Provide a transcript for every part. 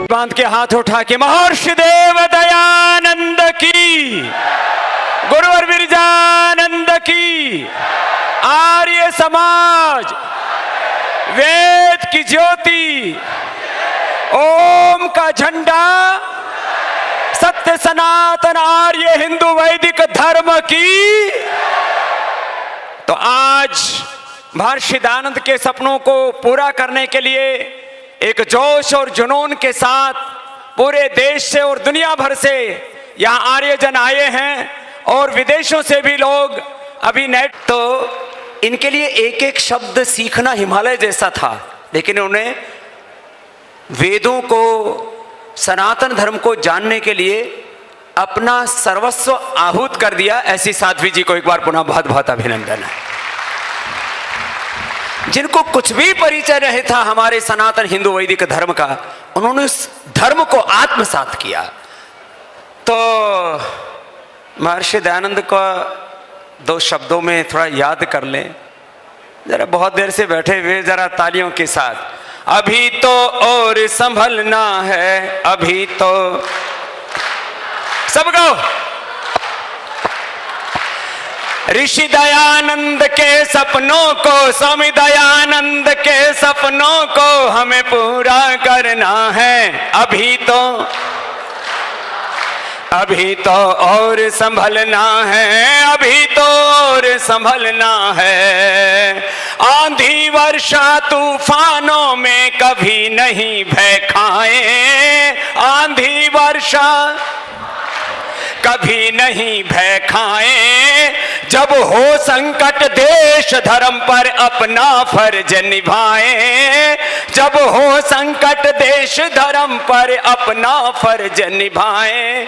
बांध के हाथ उठा के महर्षि देव दयानंद की, गुरुवर बिरजानंद की, आर्य समाज वेद की ज्योति, ओम का झंडा, सत्य सनातन आर्य हिंदू वैदिक धर्म की। तो आज महर्षि दयानंद के सपनों को पूरा करने के लिए एक जोश और जुनून के साथ पूरे देश से और दुनिया भर से यहाँ आर्यजन आए हैं और विदेशों से भी लोग अभी नेट। तो इनके लिए एक एक शब्द सीखना हिमालय जैसा था, लेकिन उन्हें वेदों को, सनातन धर्म को जानने के लिए अपना सर्वस्व आहूत कर दिया। ऐसी साध्वी जी को एक बार पुनः बहुत बहुत अभिनंदन है, जिनको कुछ भी परिचय नहीं था हमारे सनातन हिंदू वैदिक धर्म का, उन्होंने उस धर्म को आत्मसात किया। तो महर्षि दयानंद का दो शब्दों में थोड़ा याद कर लें, जरा बहुत देर से बैठे हुए, जरा तालियों के साथ। अभी तो और संभलना है, अभी तो सब गाओ। ऋषि दयानंद के सपनों को, स्वामी दयानंद के सपनों को हमें पूरा करना है। अभी तो और संभलना है, अभी तो और संभलना है। आंधी वर्षा तूफानों में कभी नहीं भय खाए, आंधी वर्षा कभी नहीं भय खाए। जब हो संकट देश धर्म पर अपना फर्ज निभाए, जब हो संकट देश धर्म पर अपना फर्ज निभाए।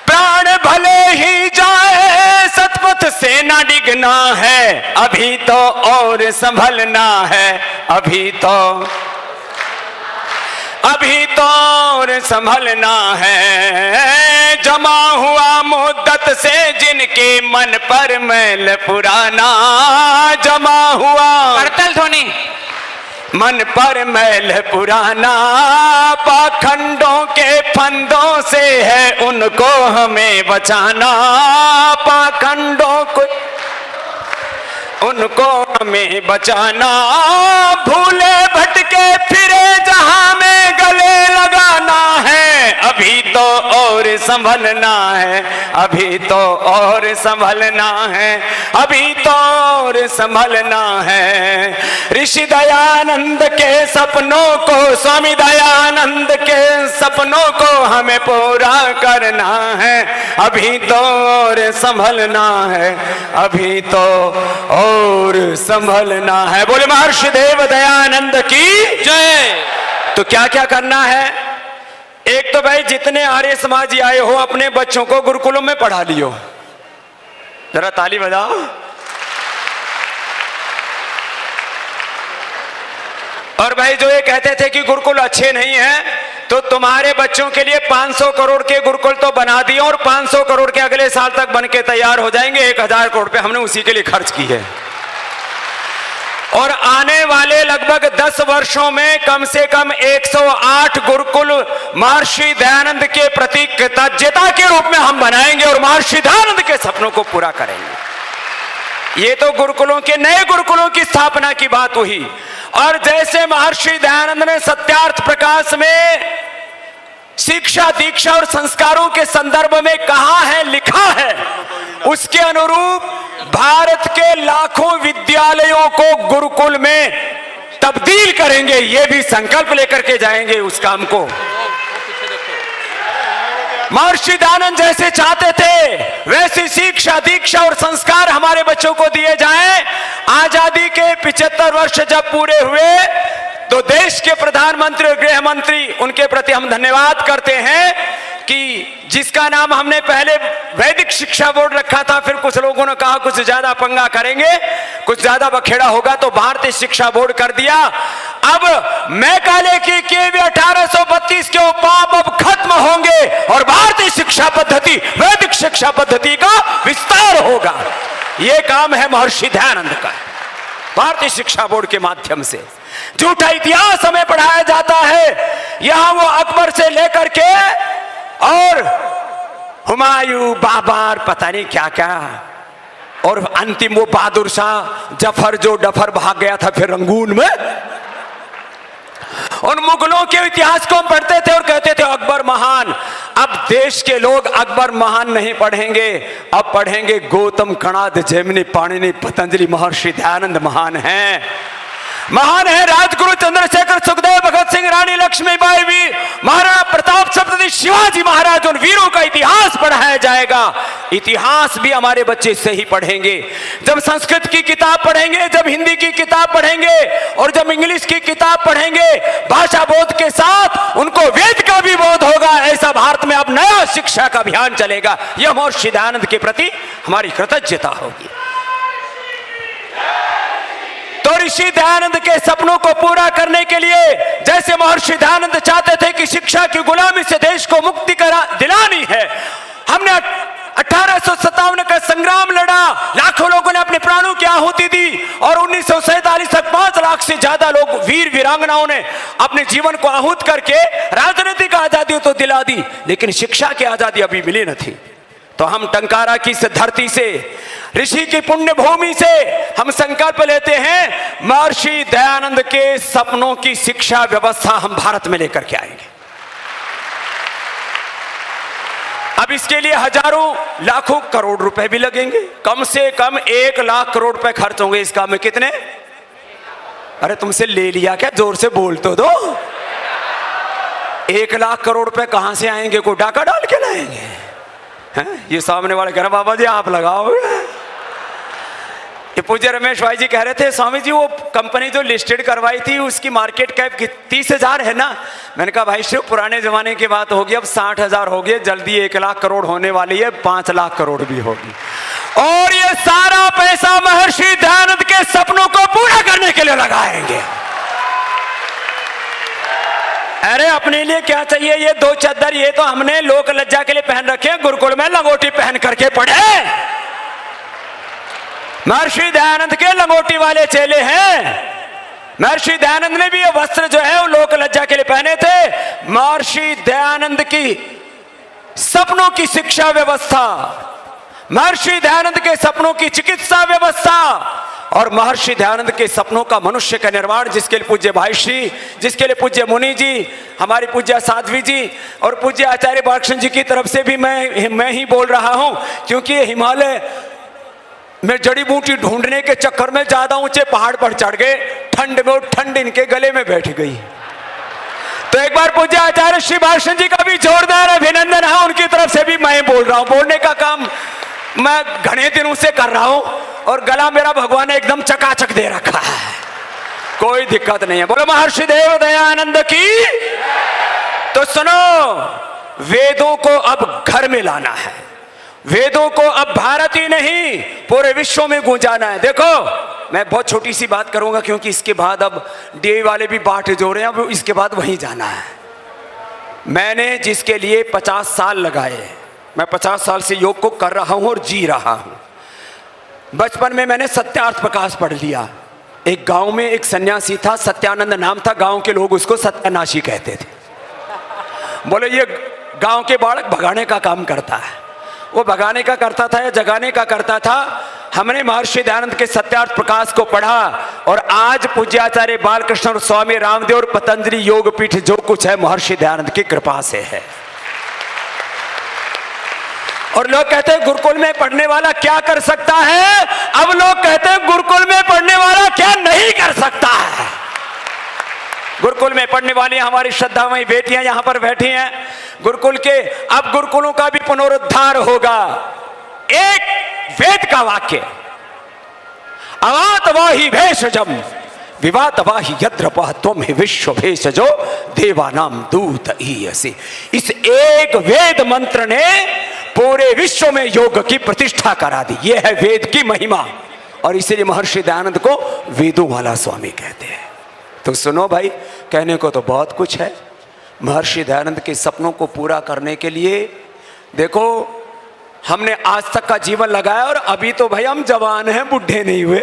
प्राण भले ही जाए सतपथ से न डिगना है, अभी तो और संभलना है, अभी तो और संभलना है। जमा हुआ मुद्दत से जिनके मन पर मैल पुराना, जमा हुआ करतल ध्वनि मन पर मैल पुराना। पाखंडों के फंदों से है उनको हमें बचाना, पाखंडों को उनको हमें बचाना। भूले भटके फिरे जहां में गले लगाना है, अभी तो और संभलना है, अभी तो और संभलना है, अभी तो और संभलना है। ऋषि दयानंद के सपनों को, स्वामी दयानंद के सपनों को हमें पूरा करना है। अभी तो और संभलना है, अभी तो और संभलना है। बोले महर्षि देव दयानंद की जय। तो क्या क्या करना है? एक तो भाई जितने आर्य समाजी आए हो अपने बच्चों को गुरुकुलों में पढ़ा लियो, जरा ताली बजाओ। और भाई जो ये कहते थे कि गुरुकुल अच्छे नहीं हैं, तो तुम्हारे बच्चों के लिए 500 करोड़ के गुरुकुल तो बना दिए और 500 करोड़ के अगले साल तक बन के तैयार हो जाएंगे। 1000 करोड़ पे हमने उसी के लिए खर्च की है। और आने वाले लगभग 10 वर्षों में कम से कम 108 गुरुकुल महर्षि दयानंद के प्रति कृतज्ञता के रूप में हम बनाएंगे और महर्षि दयानंद के सपनों को पूरा करेंगे। ये तो गुरुकुलों के, नए गुरुकुलों की स्थापना की बात हुई। और जैसे महर्षि दयानंद ने सत्यार्थ प्रकाश में शिक्षा, दीक्षा और संस्कारों के संदर्भ में कहा है, लिखा है, उसके अनुरूप भारत के लाखों विद्यालयों को गुरुकुल में तब्दील करेंगे। ये भी संकल्प लेकर के जाएंगे उस काम को। महर्षि दयानंद जैसे चाहते थे वैसी शिक्षा, दीक्षा और संस्कार हमारे बच्चों को दिए जाएं। आजादी के 75 वर्ष जब पूरे हुए तो देश के प्रधानमंत्री और गृह मंत्री, उनके प्रति हम धन्यवाद करते हैं कि जिसका नाम हमने पहले वैदिक शिक्षा बोर्ड रखा था, फिर कुछ लोगों ने कहा कुछ ज्यादा पंगा करेंगे, कुछ ज्यादा बखेड़ा होगा, तो भारतीय शिक्षा बोर्ड कर दिया। अब मैकाले की किए हुए 1832 के पाप अब खत्म होंगे और भारतीय शिक्षा पद्धति, वैदिक शिक्षा पद्धति का विस्तार होगा। यह काम है महर्षि दयानंद का। भारतीय शिक्षा बोर्ड के माध्यम से झूठा इतिहास हमें पढ़ाया जाता है। यहां वो अकबर से लेकर के और हुमायूं, बाबर, पता नहीं क्या क्या, और अंतिम वो बहादुर शाह जफर जो डफर भाग गया था फिर रंगून में। उन मुगलों के इतिहास को हम पढ़ते थे और कहते थे अकबर महान। अब देश के लोग अकबर महान नहीं पढ़ेंगे, अब पढ़ेंगे गौतम, कणाद, जैमिनी, पाणिनि, पतंजलि, महर्षि दयानंद महान हैं। महान है राजगुरु चंद्रशेखर, सुखदेव, भगत सिंह, रानी लक्ष्मीबाई, वीर महाराणा प्रताप, सप्तऋषि, शिवाजी महाराज, उन वीरों का इतिहास पढ़ाया जाएगा। इतिहास भी हमारे बच्चे से ही पढ़ेंगे। जब संस्कृत की किताब पढ़ेंगे, जब हिंदी की किताब पढ़ेंगे और जब इंग्लिश की किताब पढ़ेंगे, भाषा बोध के साथ उनको वेद का भी बोध होगा। ऐसा भारत में अब नया शिक्षा का अभियान चलेगा। यह महर्षि दयानंद के प्रति हमारी कृतज्ञता होगी। तो ऋषि दयानंद के सपनों को पूरा करने के लिए, जैसे महर्षि दयानंद चाहते थे कि शिक्षा की गुलामी से देश को मुक्ति दिलानी है, हमने 1857 का संग्राम लड़ा, लाखों लोगों ने अपने प्राणों की आहुति दी और 1947 तक 5 लाख से ज्यादा लोग, वीर वीरांगनाओं ने अपने जीवन को आहूत करके राजनीतिक आजादी तो दिला दी, लेकिन शिक्षा की आजादी अभी मिली न थी। तो हम टंकारा की इस धरती से, ऋषि की पुण्य भूमि से हम संकल्प लेते हैं, महर्षि दयानंद के सपनों की शिक्षा व्यवस्था हम भारत में लेकर के आएंगे। अब इसके लिए हजारों, लाखों, करोड़ रुपए भी लगेंगे। कम से कम 1 लाख करोड़ रुपए खर्च होंगे इस काम में। कितने? अरे तुमसे ले लिया क्या? जोर से बोल तो दो। 1 लाख करोड़ रुपए कहां से आएंगे? कोई डाका डाल के लाएंगे? ये सामने वाले कह रहे बाबा जी आप लगाओगे। ये पूज्य रमेश भाई जी कह रहे थे स्वामी जी वो कंपनी जो लिस्टेड करवाई थी उसकी मार्केट कैप 30,000 है ना। मैंने कहा भाई शिव पुराने जमाने की बात होगी, अब 60,000 हो गए, जल्दी 1 लाख करोड़ होने वाली है, 5 लाख करोड़ भी होगी। और ये सारा पैसा महर्षि दयानंद के सपनों को पूरा करने के लिए लगाएंगे। अरे अपने लिए क्या चाहिए? ये 2 चद्दर ये तो हमने लोक लज्जा के लिए पहन रखे, गुरुकुल में लंगोटी पहन करके पढ़े। महर्षि दयानंद के लंगोटी वाले चेले हैं। महर्षि दयानंद ने भी ये वस्त्र जो है वो लोक लज्जा के लिए पहने थे। महर्षि दयानंद की सपनों की शिक्षा व्यवस्था, महर्षि दयानंद के सपनों की चिकित्सा व्यवस्था और महर्षि दयानंद के सपनों का मनुष्य का निर्माण, जिसके लिए पूज्य भाई श्री, जिसके लिए पूज्य मुनि जी, हमारी पूज्य साध्वी जी और पूज्य आचार्य बालकृष्ण जी की तरफ से भी मैं ही बोल रहा हूं, क्योंकि हिमालय में जड़ी बूटी ढूंढने के चक्कर में ज्यादा ऊंचे पहाड़ पर चढ़ गए, ठंड में और ठंड इनके गले में बैठ गई। तो एक बार पूज्य आचार्य श्री बालकृष्ण जी का भी जोरदार अभिनंदन है, उनकी तरफ से भी मैं बोल रहा हूं। बोलने का काम मैं घने दिनों से कर रहा हूं और गला मेरा भगवान ने एकदम चकाचक दे रखा है, कोई दिक्कत नहीं है। बोलो महर्षि देव दयानंद की। तो सुनो, वेदों को अब घर में लाना है, वेदों को अब भारत ही नहीं पूरे विश्व में गूंजाना है। देखो मैं बहुत छोटी सी बात करूंगा क्योंकि इसके बाद अब डीए वाले भी बाट जोड़ रहे हैं, अब इसके बाद वहीं जाना है। मैंने जिसके लिए 50 साल लगाए, मैं 50 साल से योग को कर रहा हूं और जी रहा हूं। बचपन में मैंने सत्यार्थ प्रकाश पढ़ लिया। एक गांव में एक सन्यासी था, सत्यानंद नाम था, गांव के लोग उसको सत्यानाशी कहते थे। बोले ये गांव के बालक भगाने का काम करता है। वो भगाने का करता था या जगाने का करता था। हमने महर्षि दयानंद के सत्यार्थ प्रकाश को पढ़ा और आज पूज्याचार्य बालकृष्ण और स्वामी रामदेव और पतंजलि योग पीठ जो कुछ है महर्षि दयानंद की कृपा से है। और लोग कहते हैं गुरुकुल में पढ़ने वाला क्या कर सकता है, अब लोग कहते हैं गुरुकुल में पढ़ने वाला क्या नहीं कर सकता है। गुरुकुल में पढ़ने वाली हमारी श्रद्धामयी बेटियां यहां पर बैठी हैं। गुरुकुल के अब गुरुकुलों का भी पुनरुद्धार होगा। एक वेद का वाक्य, अवात वाही भेषजम विवात वाही यद्रपः त्वं हि विश्व भेषजो देवानाम दूत ईयसि। इस एक वेद मंत्र ने पूरे विश्व में योग की प्रतिष्ठा करा दी। यह है वेद की महिमा और इसीलिए महर्षि दयानंद को वेदों वाला स्वामी कहते हैं। तो सुनो भाई, कहने को तो बहुत कुछ है। महर्षि दयानंद के सपनों को पूरा करने के लिए देखो हमने आज तक का जीवन लगाया और अभी तो भाई हम जवान हैं, बुढ़े नहीं हुए।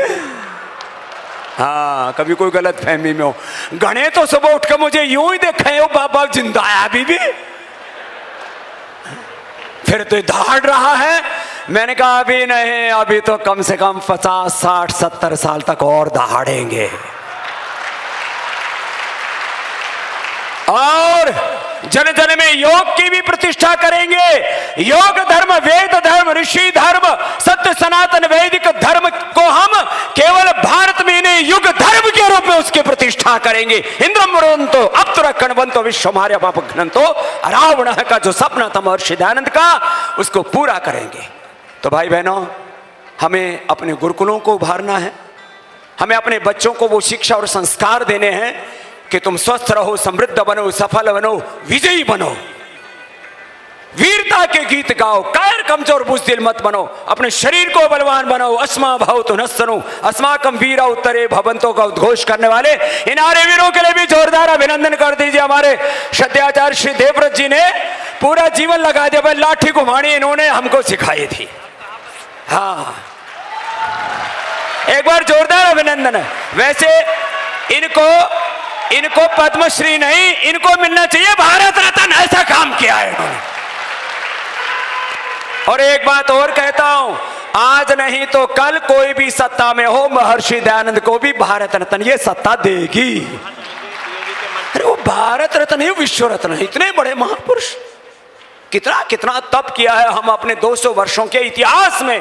हाँ, कभी कोई गलत फहमी में हो। गणे तो सुबह उठ कर मुझे यूं ही देखे हो, बाबा जिंदा है अभी भी, फिर तो दहाड़ रहा है। मैंने कहा अभी नहीं, अभी तो कम से कम 50, 60, 70 साल तक और दहाड़ेंगे। और जन जन में योग की भी प्रतिष्ठा करेंगे। योग धर्म, वेद धर्म, ऋषि धर्म, सत्य सनातन वैदिक धर्म को हम केवल भारत में नहीं, युग धर्म के रूप में उसकी प्रतिष्ठा करेंगे। इंद्रम वरुणतो अप्तुरक्षणवंतो विश्वमार्य पापघ्नंतो, रावण का जो सपना था महर्षि दयानंद का, उसको पूरा करेंगे। तो भाई बहनों, हमें अपने गुरुकुलों को उभारना है। हमें अपने बच्चों को वो शिक्षा और संस्कार देने हैं कि तुम स्वस्थ रहो, समृद्ध बनो, सफल बनो, विजयी बनो, वीरता के गीत गाओ, कायर कमजोर बुज़दिल मत बनो, अपने शरीर को बलवान बनाओ। अस्मा भवतु नस्सनु अस्माकं वीरा उत्तरे भवंतो का उद्घोष करने वाले इन आर्य वीरों के लिए भी जोरदार अभिनंदन कर दीजिए। हमारे श्रद्धाचार्य श्री देवव्रत जी ने पूरा जीवन लगा दिया, भाई लाठी घुमानी इन्होंने हमको सिखाई थी। हाँ, एक बार जोरदार अभिनंदन है। वैसे इनको पद्मश्री नहीं, इनको मिलना चाहिए भारत रत्न, ऐसा काम किया है इन्होंने। और एक बात और कहता हूं, आज नहीं तो कल कोई भी सत्ता में हो, महर्षि दयानंद को भी भारत रत्न ये सत्ता देगी। अरे वो भारत रत्न है, विश्व रत्न है। इतने बड़े महापुरुष, कितना कितना तप किया है। हम अपने 200 वर्षों के इतिहास में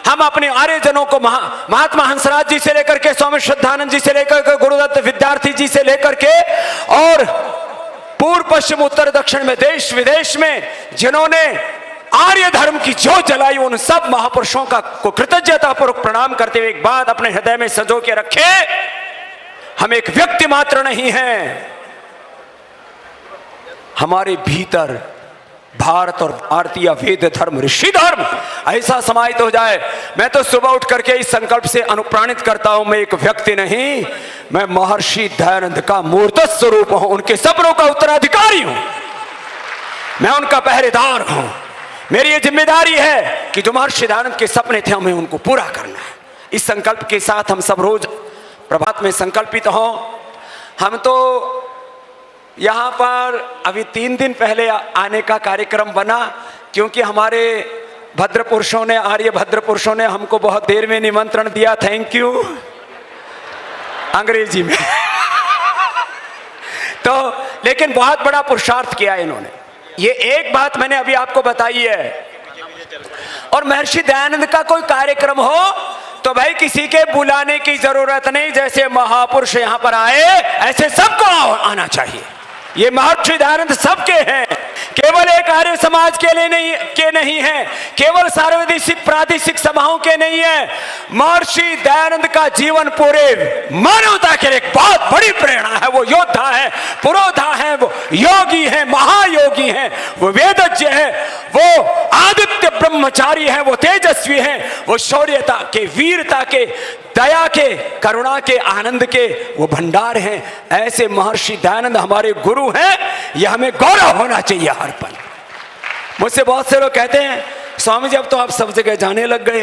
हम अपने आर्यजनों को महात्मा हंसराज जी से लेकर के, स्वामी श्रद्धानंद जी से लेकर के, गुरुदत्त विद्यार्थी जी से लेकर के, और पूर्व पश्चिम उत्तर दक्षिण में, देश विदेश में जिन्होंने आर्य धर्म की ज्योत जलाई, उन सब महापुरुषों का को कृतज्ञता पूर्वक प्रणाम करते हुए एक बात अपने हृदय में सजो के रखे, हम एक व्यक्ति मात्र नहीं हैं, हमारे भीतर भारत और भारतीय वेद धर्म, ऋषि धर्म ऐसा समाहित हो जाए। मैं तो सुबह उठ करके इस संकल्प से अनुप्राणित करता हूं, मैं एक व्यक्ति नहीं, मैं महर्षि दयानंद का मूर्त स्वरूप हूं, उनके सपनों का उत्तराधिकारी हूं, मैं उनका पहरेदार हूं। मेरी ये जिम्मेदारी है कि जो महर्षि दयानंद के सपने थे हमें उनको पूरा करना है। इस संकल्प के साथ हम सब रोज प्रभात में संकल्पित हों। हम तो यहाँ पर अभी 3 दिन पहले आने का कार्यक्रम बना, क्योंकि हमारे भद्र पुरुषों ने, आर्य भद्र पुरुषों ने हमको बहुत देर में निमंत्रण दिया, थैंक यू, अंग्रेजी में तो लेकिन बहुत बड़ा पुरुषार्थ किया इन्होंने। ये एक बात मैंने अभी आपको बताई है। और महर्षि दयानंद का कोई कार्यक्रम हो तो भाई किसी के बुलाने की जरूरत नहीं, जैसे महापुरुष यहाँ पर आए ऐसे सबको आना चाहिए। ये महर्षि दयानंद सबके हैं, केवल एक आर्य समाज के लिए नहीं है, केवल सार्वदेशिक प्रादेशिक सभाओं के नहीं है। महर्षि दयानंद का जीवन पूरे मानवता के लिए एक बहुत बड़ी प्रेरणा है। वो योद्धा है, पुरोधा है, वो योगी है, महायोगी है, वो वेदज्ञ है, वो आदित्य ब्रह्मचारी है, वो तेजस्वी है, वो शौर्यता के, वीरता के, दया के, करुणा के, आनंद के वो भंडार हैं। ऐसे महर्षि दयानंद हमारे गुरु हैं, यह हमें गौरव होना चाहिए हर पल। मुझसे बहुत से लोग कहते हैं स्वामी जी अब तो आप सब जगह जाने लग गए।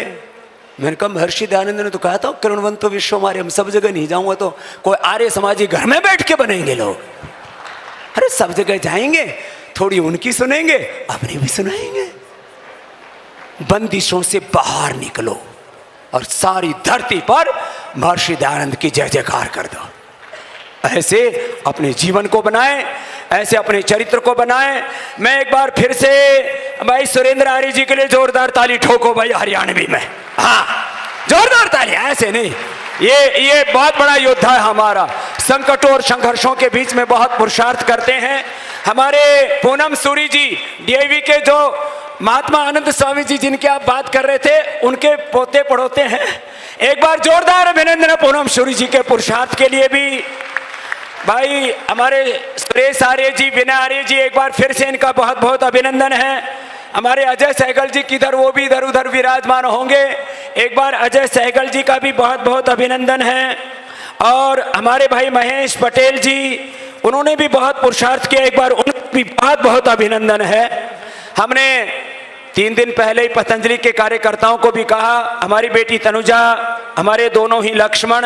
मैंने कहा महर्षि दयानंद ने तो कहा था किरणवंतो विश्व हमारे, हम सब जगह नहीं जाऊंगा तो कोई आर्य समाजी घर में बैठ के बनेंगे लोग। अरे सब जगह जाएंगे, थोड़ी उनकी सुनेंगे, अपनी भी सुनाएंगे। बंदिशों से बाहर निकलो और सारी धरती पर महर्षि दयानंद की जय जयकार कर दो। ऐसे अपने जीवन को बनाएं, ऐसे अपने चरित्र को बनाएं। मैं एक बार फिर से भाई सुरेंद्र आर्य जी के लिए जोरदार ताली ठोको भाई, हरियाणवी में, हाँ जोरदार ताली, ऐसे नहीं। ये बहुत बड़ा योद्धा है हमारा, संकटों और संघर्षों के बीच में बहुत पुरुषार्थ करते हैं। हमारे पूनम सूरी जी डीआईवी के, जो महात्मा आनंद स्वामी जी जिनकी आप बात कर रहे थे, उनके पोते पड़ोते हैं। एक बार जोरदार अभिनंदन पूनम सूरी जी के पुरुषार्थ के लिए भी। भाई हमारे सुरेश आर्य जी, विनय आर्य जी, एक बार फिर से इनका बहुत बहुत अभिनंदन है। हमारे अजय सहगल जी किधर, वो भी इधर उधर विराजमान होंगे, एक बार अजय सहगल जी का भी बहुत बहुत अभिनंदन है। और हमारे भाई महेश पटेल जी, उन्होंने भी बहुत पुरुषार्थ किया, एक बार उनका भी बहुत बहुत अभिनंदन है। हमने 3 दिन पहले ही पतंजलि के कार्यकर्ताओं को भी कहा, हमारी बेटी तनुजा, हमारे दोनों ही लक्ष्मण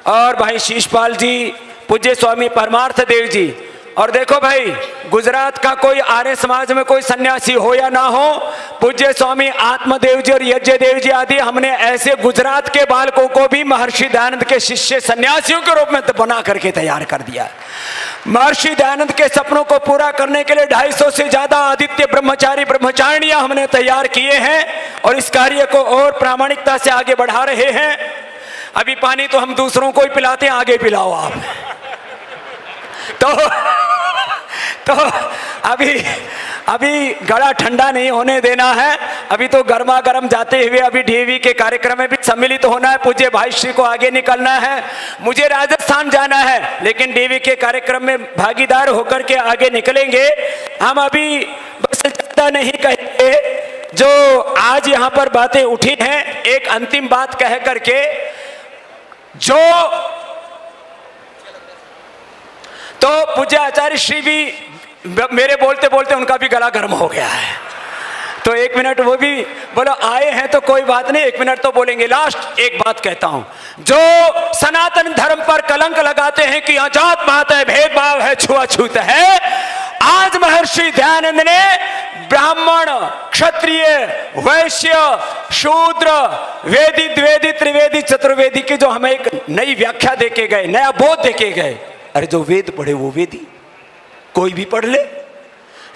और भाई शीशपाल जी, पूज्य स्वामी परमार्थ देव जी। और देखो भाई, गुजरात का कोई आर्य समाज में कोई सन्यासी हो या ना हो, पूज्य स्वामी आत्मदेव जी और यज्ञ देव जी आदि, हमने ऐसे गुजरात के बालकों को भी महर्षि दयानंद के शिष्य सन्यासियों के रूप में बना करके तैयार कर दिया। महर्षि दयानंद के सपनों को पूरा करने के लिए 250 से ज्यादा आदित्य ब्रह्मचारी ब्रह्मचारिणियां हमने तैयार किए हैं और इस कार्य को और प्रामाणिकता से आगे बढ़ा रहे हैं। अभी पानी तो हम दूसरों को ही पिलाते हैं, आगे पिलाओ आप। तो अभी गला ठंडा नहीं होने देना है। अभी तो गर्मा गर्म जाते हुए अभी डीवी के कार्यक्रम में भी सम्मिलित होना है। पूज्य भाई श्री को आगे निकलना है। मुझे राजस्थान जाना है, लेकिन डीवी के कार्यक्रम में भागीदार होकर के आगे निकलेंगे। हम अभी बस ज्यादा नहीं कहेंगे, जो आज यहाँ पर बातें उठी हैं, एक अंतिम बात कह करके जो तो पूज्य आचार्य श्री भी मेरे बोलते बोलते उनका भी गला गर्म हो गया है, तो 1 मिनट वो भी बोलो। आए हैं तो कोई बात नहीं, 1 मिनट तो बोलेंगे। लास्ट एक बात कहता हूं, जो सनातन धर्म पर कलंक लगाते हैं कि यहाँ जात पात है, भेदभाव है, छुआछूत है, आज महर्षि दयानंद ने ब्राह्मण, क्षत्रिय, वैश्य, शूद्र, वेदी, द्वेदी, त्रिवेदी, चतुर्वेदी की जो हमें एक नई व्याख्या देके गए, नया बोध देके गए। अरे जो वेद पढ़े वो वेदी, कोई भी पढ़ ले,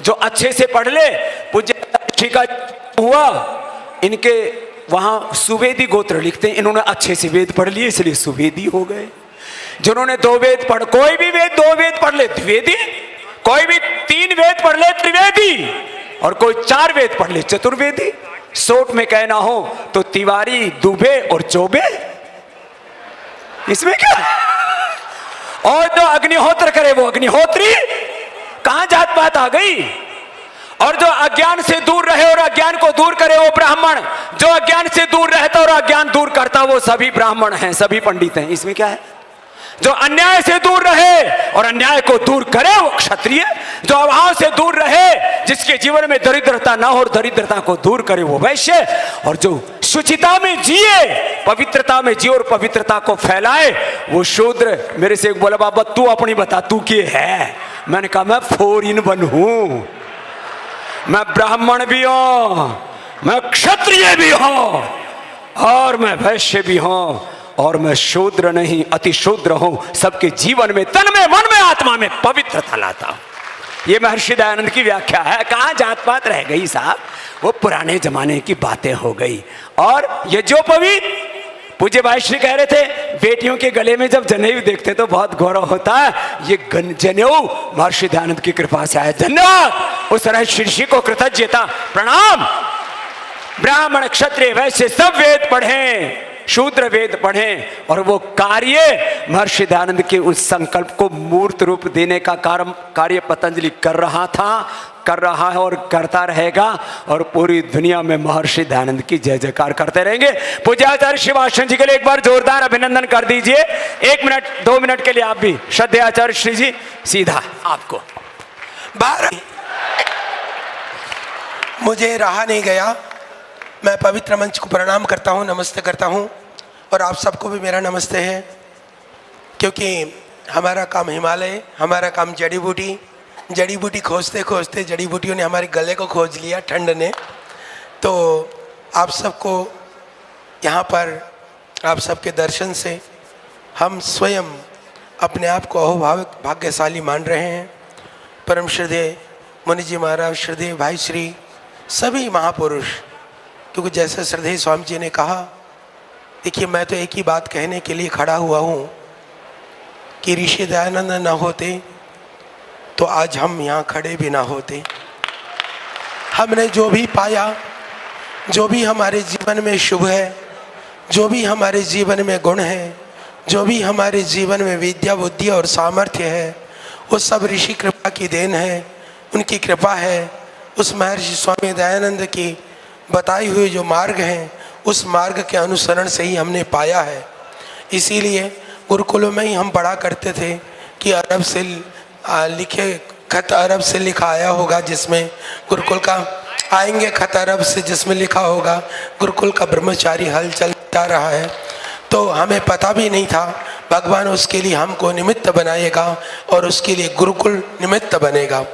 जो अच्छे से पढ़ ले। पूज्य का हुआ, इनके वहां सुवेदी गोत्र लिखते हैं, इन्होंने अच्छे से वेद पढ़ लिए इसलिए सुवेदी हो गए। जिन्होंने 2 वेद पढ़, कोई भी वेद 2 वेद पढ़ ले द्विवेदी, कोई भी 3 वेद पढ़ ले त्रिवेदी, और कोई 4 वेद पढ़ ले चतुर्वेदी। सोट में कहना हो तो तिवारी, दुबे और चौबे, इसमें क्या। और जो अग्निहोत्र करे वो अग्निहोत्री, कहां जात पात आ गई। और जो अज्ञान से दूर रहे और अज्ञान को दूर करे वो ब्राह्मण, जो अज्ञान से दूर रहता और अज्ञान दूर करता वो सभी ब्राह्मण हैं, सभी पंडित हैं। इसमें क्या है। जो अन्याय से दूर रहे और अन्याय को दूर करे वो क्षत्रिय, जो अभाव से दूर रहे, जिसके जीवन में दरिद्रता ना हो और दरिद्रता को दूर करे वो वैश्य, और जो शुचिता में जिए, पवित्रता में जिए और पवित्रता को फैलाए वो शूद्र। मेरे से एक बोला, बाबा तू अपनी बता, तू क्या है। मैंने कहा मैं 4-in-1 हूं, मैं ब्राह्मण भी हूं, मैं क्षत्रिय भी हूं, और मैं वैश्य भी हूं, और मैं शूद्र नहीं अति शूद्र हूं। सबके जीवन में, तन में, मन में, आत्मा में पवित्रता लाता हूं। ये महर्षि दयानंद की व्याख्या है। कहां जात पात रह गई साहब, वो पुराने जमाने की बातें हो गई। और ये जो पवित्र, पूज्य भाई श्री कह रहे थे, बेटियों के गले में जब जनेऊ देखते तो बहुत गौरव होता है। ये जनेऊ महर्षि दयानंद की कृपा से आया। धन्यवाद उस ऋषि को, कृतज्ञता, प्रणाम। ब्राह्मण, क्षत्रिय, वैश्य सब वेद पढ़े, शूद्र वेद पढ़ें, और वो कार्य महर्षि दयानंद के उस संकल्प को मूर्त रूप देने का कार्य पतंजलि कर रहा था, कर रहा है और करता रहेगा। और पूरी दुनिया में महर्षि दयानंद की जय जयकार करते रहेंगे। पूज्याचार्य शिवाशन जी के लिए एक बार जोरदार अभिनंदन कर दीजिए। 1 मिनट 2 मिनट के लिए आप भी। श्रद्धेयाचार्य श्री जी, सीधा आपको। मुझे रहा नहीं गया, मैं पवित्र मंच को प्रणाम करता हूँ, नमस्ते करता हूँ, और आप सबको भी मेरा नमस्ते है। क्योंकि हमारा काम हिमालय, हमारा काम जड़ी बूटी, जड़ी बूटी खोजते खोजते जड़ी बूटियों ने हमारे गले को खोज लिया, ठंड ने। तो आप सबको यहाँ पर, आप सबके दर्शन से हम स्वयं अपने आप को अहोभाव भाग्यशाली मान रहे हैं। परम श्रद्धेय मुनि जी महाराज, श्रद्धेय भाई श्री, सभी महापुरुष, क्योंकि जैसे श्रद्धेय स्वामी जी ने कहा, देखिए मैं तो एक ही बात कहने के लिए खड़ा हुआ हूँ कि ऋषि दयानंद न होते तो आज हम यहाँ खड़े भी ना होते। हमने जो भी पाया, जो भी हमारे जीवन में शुभ है, जो भी हमारे जीवन में गुण है, जो भी हमारे जीवन में विद्या, बुद्धि और सामर्थ्य है, वो सब ऋषि कृपा की देन है, उनकी कृपा है। उस महर्षि स्वामी दयानंद की बताई हुई जो मार्ग हैं, उस मार्ग के अनुसरण से ही हमने पाया है। इसीलिए गुरुकुलों में ही हम पढ़ा करते थे कि अरब से लिखे खत अरब से लिखा आया होगा, जिसमें गुरुकुल का आएंगे खत अरब से, जिसमें लिखा होगा गुरुकुल का ब्रह्मचारी हल चलता रहा है। तो हमें पता भी नहीं था, भगवान उसके लिए हमको निमित्त बनाएगा और उसके लिए गुरुकुल निमित्त बनेगा।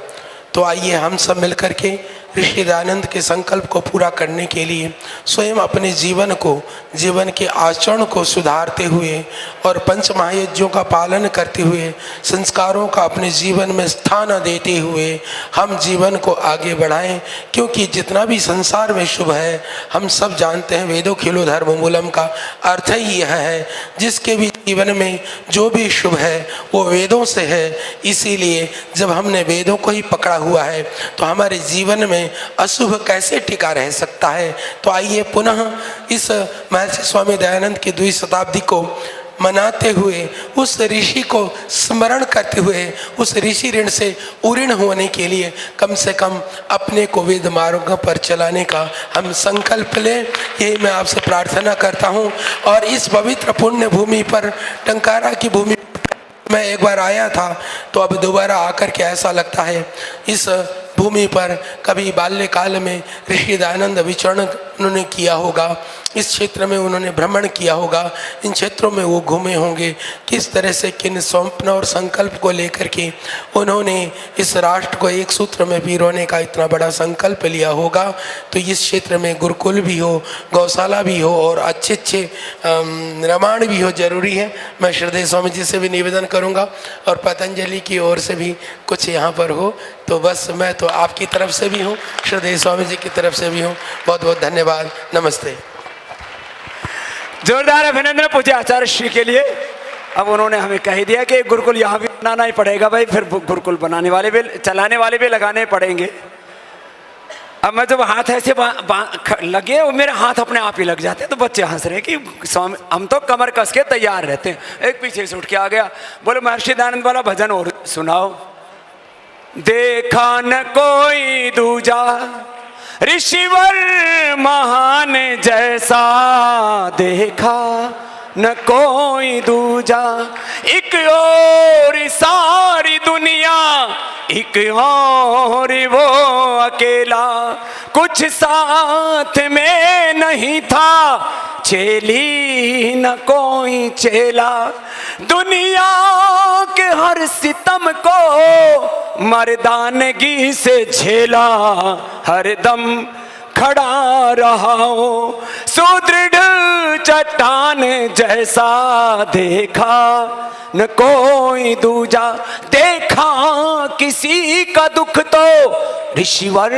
तो आइए हम सब मिलकर के ऋषि दयानंद के संकल्प को पूरा करने के लिए स्वयं अपने जीवन के आचरण को सुधारते हुए और पंच महायज्ञों का पालन करते हुए, संस्कारों का अपने जीवन में स्थान देते हुए हम जीवन को आगे बढ़ाएं। क्योंकि जितना भी संसार में शुभ है, हम सब जानते हैं वेदों खिलो धर्म मूलम का अर्थ ही यह है, जिसके भी जीवन में जो भी शुभ है वो वेदों से है। इसीलिए जब हमने वेदों को ही पकड़ा हुआ है तो हमारे जीवन में अशुभ कैसे टिका रह सकता है। तो आइए पुनः इस महर्षि स्वामी दयानंद की 2वीं शताब्दी को मनाते हुए, उस ऋषि को स्मरण करते हुए, उस ऋषि ऋण से उऋण होने के लिए कम से कम अपने को वेद मार्ग पर चलाने का हम संकल्प लें। यही मैं आपसे प्रार्थना करता हूँ। और इस पवित्र पुण्य भूमि पर, टंकारा की भूमि मैं एक बार आया था, तो अब दोबारा आकर के ऐसा लगता है इस भूमि पर कभी बाल्यकाल में ऋषि दयानंद विचरण उन्होंने किया होगा, इस क्षेत्र में उन्होंने भ्रमण किया होगा, इन क्षेत्रों में वो घूमे होंगे, किस तरह से किन स्वप्न और संकल्प को लेकर के उन्होंने इस राष्ट्र को एक सूत्र में पिरोने का इतना बड़ा संकल्प लिया होगा। तो इस क्षेत्र में गुरुकुल भी हो, गौशाला भी हो और अच्छे अच्छे निर्माण भी हो, जरूरी है। मैं श्रद्धेय स्वामी जी से भी निवेदन करूँगा और पतंजलि की ओर से भी कुछ यहाँ पर हो। तो बस मैं तो आपकी तरफ से भी हूँ, श्रद्धेय स्वामी जी की तरफ से भी हूँ। बहुत बहुत धन्यवाद। नमस्ते। जोरदार अभिनंदन पूज्य आचार्य श्री के लिए। अब उन्होंने हमें कह दिया कि गुरुकुल यहाँ भी बनाना ही पड़ेगा भाई, फिर गुरुकुल बनाने वाले भी, चलाने वाले भी लगाने पड़ेंगे। अब मैं जब हाथ ऐसे लगे और मेरे हाथ अपने आप ही लग जाते हैं, तो बच्चे हंस रहे हैं कि स्वामी हम तो कमर कस के तैयार रहते हैं। एक पीछे से उठ के आ गया, बोले महर्षि दयानंद वाला भजन और सुनाओ। देखा न कोई दूजा ऋषिवर महान जैसा, देखा न कोई दूजा, एक और सारी दुनिया, एक और वो अकेला, कुछ साथ में नहीं था, चेली न कोई चेला। दुनिया के हर सितम को मर्दानगी से झेला, हरदम खड़ा रहा हो सुदृढ़ चट्टान जैसा, देखा न कोई दूजा। देखा किसी का दुख तो ऋषिवर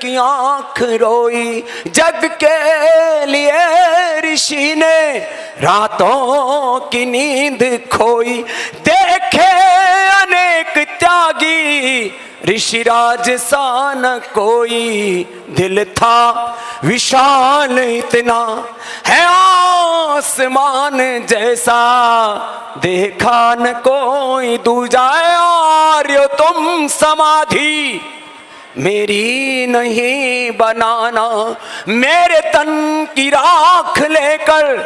की आंख रोई, जग के लिए ऋषि ने रातों की नींद खोई। देखे अनेक त्यागी ऋषिराज सा न कोई, दिल था विशाल इतना है आसमान जैसा, देखा न कोई दूजा। आर्यो तुम समाधि मेरी नहीं बनाना, मेरे तन की राख लेकर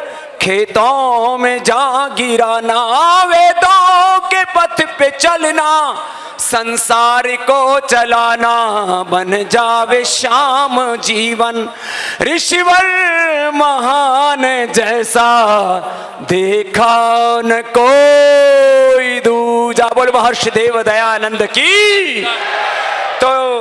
खेतों में जा गिराना। वेदों के पथ पे चलना, संसार को चलाना, बन जावे श्याम जीवन ऋषिवर महान जैसा, देखा न कोई दूजा। बोल महर्षि देव दयानंद की। तो